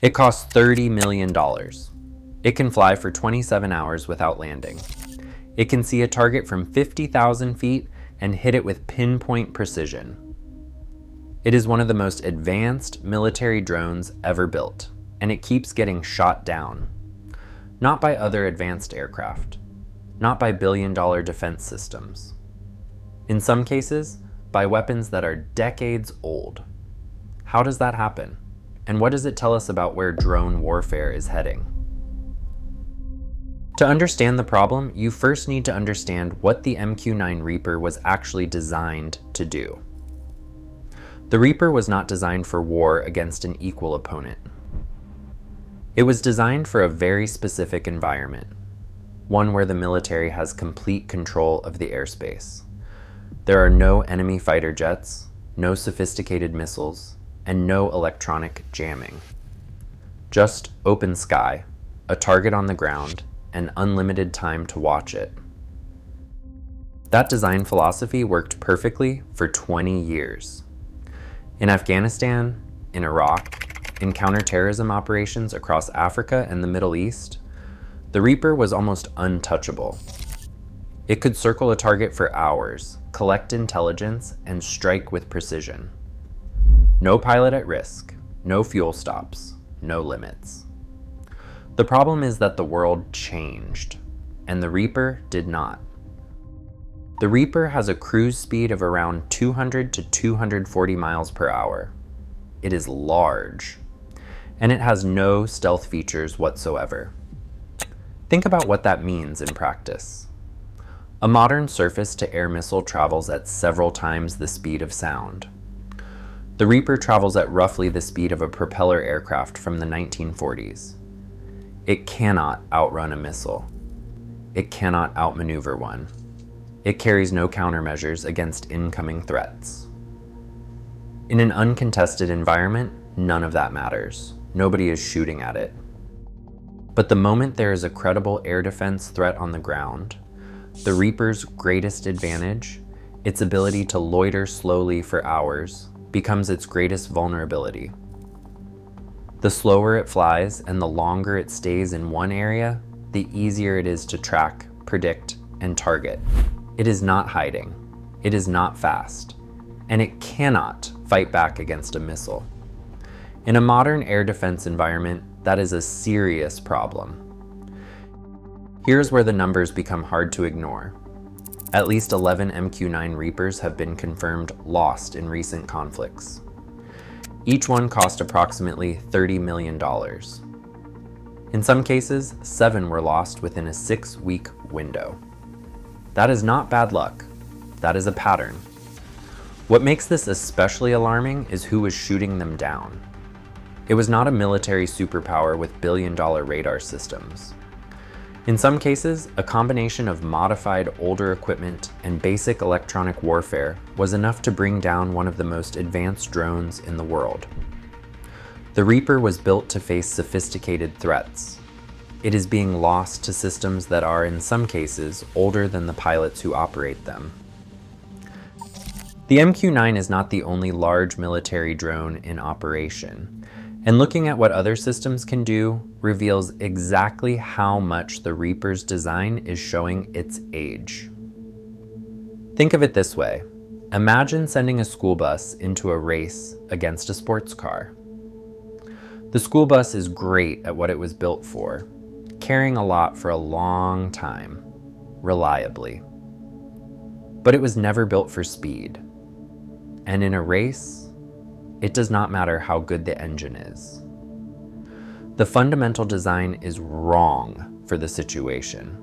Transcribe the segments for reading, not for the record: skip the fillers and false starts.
It costs $30 million. It can fly for 27 hours without landing. It can see a target from 50,000 feet and hit it with pinpoint precision. It is one of the most advanced military drones ever built, and it keeps getting shot down. Not by other advanced aircraft, not by billion-dollar defense systems. In some cases, by weapons that are decades old. How does that happen? And what does it tell us about where drone warfare is heading? To understand the problem, you first need to understand what the MQ-9 Reaper was actually designed to do. The Reaper was not designed for war against an equal opponent. It was designed for a very specific environment, one where the military has complete control of the airspace. There are no enemy fighter jets, no sophisticated missiles, and no electronic jamming. Just open sky, a target on the ground, and unlimited time to watch it. That design philosophy worked perfectly for 20 years. In Afghanistan, in Iraq, in counterterrorism operations across Africa and the Middle East, the Reaper was almost untouchable. It could circle a target for hours, collect intelligence, and strike with precision. No pilot at risk, no fuel stops, no limits. The problem is that the world changed, and the Reaper did not. The Reaper has a cruise speed of around 200 to 240 miles per hour. It is large, and it has no stealth features whatsoever. Think about what that means in practice. A modern surface-to-air missile travels at several times the speed of sound. The Reaper travels at roughly the speed of a propeller aircraft from the 1940s. It cannot outrun a missile. It cannot outmaneuver one. It carries no countermeasures against incoming threats. In an uncontested environment, none of that matters. Nobody is shooting at it. But the moment there is a credible air defense threat on the ground, the Reaper's greatest advantage, its ability to loiter slowly for hours, becomes its greatest vulnerability. The slower it flies and the longer it stays in one area, the easier it is to track, predict, and target. It is not hiding. It is not fast. And it cannot fight back against a missile. In a modern air defense environment, that is a serious problem. Here's where the numbers become hard to ignore. At least 11 MQ-9 Reapers have been confirmed lost in recent conflicts. Each one cost approximately $30 million. In some cases, 7 were lost within a 6-week window. That is not bad luck. That is a pattern. What makes this especially alarming is who was shooting them down. It was not a military superpower with billion-dollar radar systems. In some cases, a combination of modified older equipment and basic electronic warfare was enough to bring down one of the most advanced drones in the world. The Reaper was built to face sophisticated threats. It is being lost to systems that are, in some cases, older than the pilots who operate them. The MQ-9 is not the only large military drone in operation. And looking at what other systems can do reveals exactly how much the Reaper's design is showing its age. Think of it this way. Imagine sending a school bus into a race against a sports car. The school bus is great at what it was built for, carrying a lot for a long time, reliably. But it was never built for speed. And in a race, it does not matter how good the engine is. The fundamental design is wrong for the situation.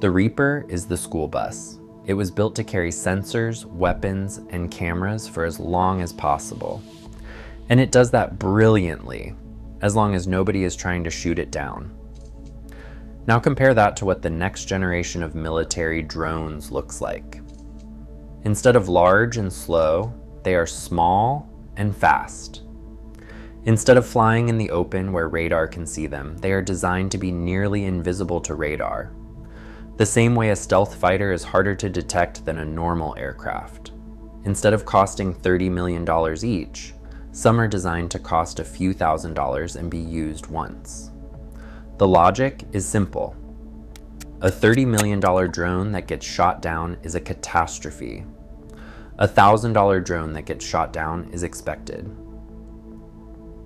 The Reaper is the school bus. It was built to carry sensors, weapons, and cameras for as long as possible. And it does that brilliantly, as long as nobody is trying to shoot it down. Now compare that to what the next generation of military drones looks like. Instead of large and slow, they are small and fast. Instead of flying in the open where radar can see them, they are designed to be nearly invisible to radar. The same way a stealth fighter is harder to detect than a normal aircraft. Instead of costing $30 million each, Some are designed to cost a few $1,000s and be used once. The logic is simple. A $30 million drone that gets shot down is a catastrophe. A $1,000 drone that gets shot down is expected.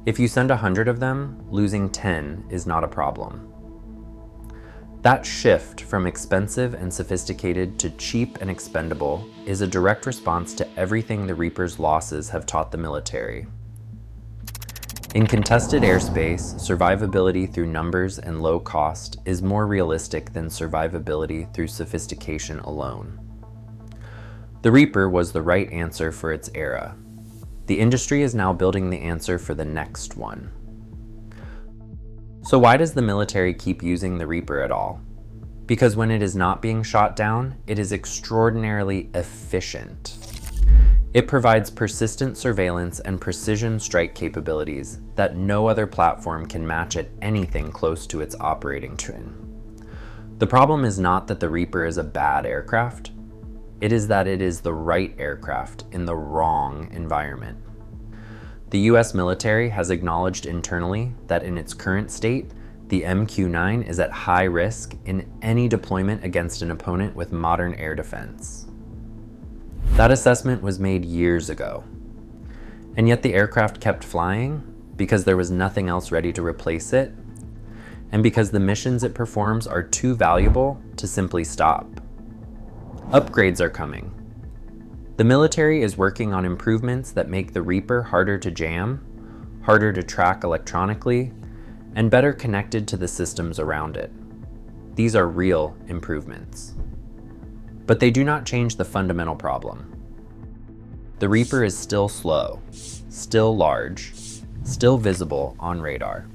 If you send 100 of them, losing 10 is not a problem. That shift from expensive and sophisticated to cheap and expendable is a direct response to everything the Reaper's losses have taught the military. In contested airspace, survivability through numbers and low cost is more realistic than survivability through sophistication alone. The Reaper was the right answer for its era. The industry is now building the answer for the next one. So why does the military keep using the Reaper at all? Because when it is not being shot down, it is extraordinarily efficient. It provides persistent surveillance and precision strike capabilities that no other platform can match at anything close to its operating twin. The problem is not that the Reaper is a bad aircraft. It is that it is the right aircraft in the wrong environment. The US military has acknowledged internally that in its current state, the MQ-9 is at high risk in any deployment against an opponent with modern air defense. That assessment was made years ago, and yet the aircraft kept flying because there was nothing else ready to replace it, and because the missions it performs are too valuable to simply stop. Upgrades are coming. The military is working on improvements that make the Reaper harder to jam, harder to track electronically, and better connected to the systems around it. These are real improvements. But they do not change the fundamental problem. The Reaper is still slow, still large, still visible on radar.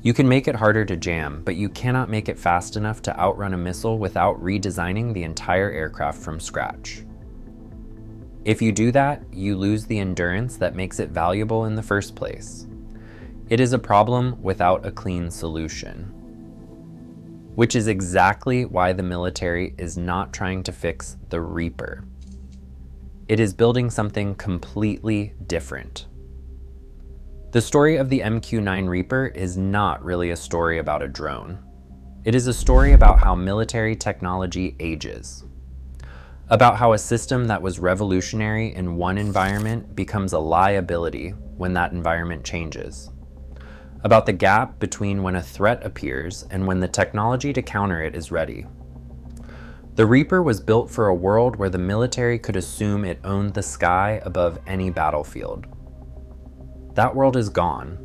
You can make it harder to jam, but you cannot make it fast enough to outrun a missile without redesigning the entire aircraft from scratch. If you do that, you lose the endurance that makes it valuable in the first place. It is a problem without a clean solution. Which is exactly why the military is not trying to fix the Reaper. It is building something completely different. The story of the MQ-9 Reaper is not really a story about a drone. It is a story about how military technology ages. About how a system that was revolutionary in one environment becomes a liability when that environment changes. About the gap between when a threat appears and when the technology to counter it is ready. The Reaper was built for a world where the military could assume it owned the sky above any battlefield. That world is gone.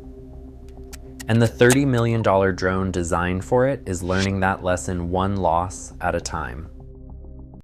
And the $30 million drone designed for it is learning that lesson one loss at a time.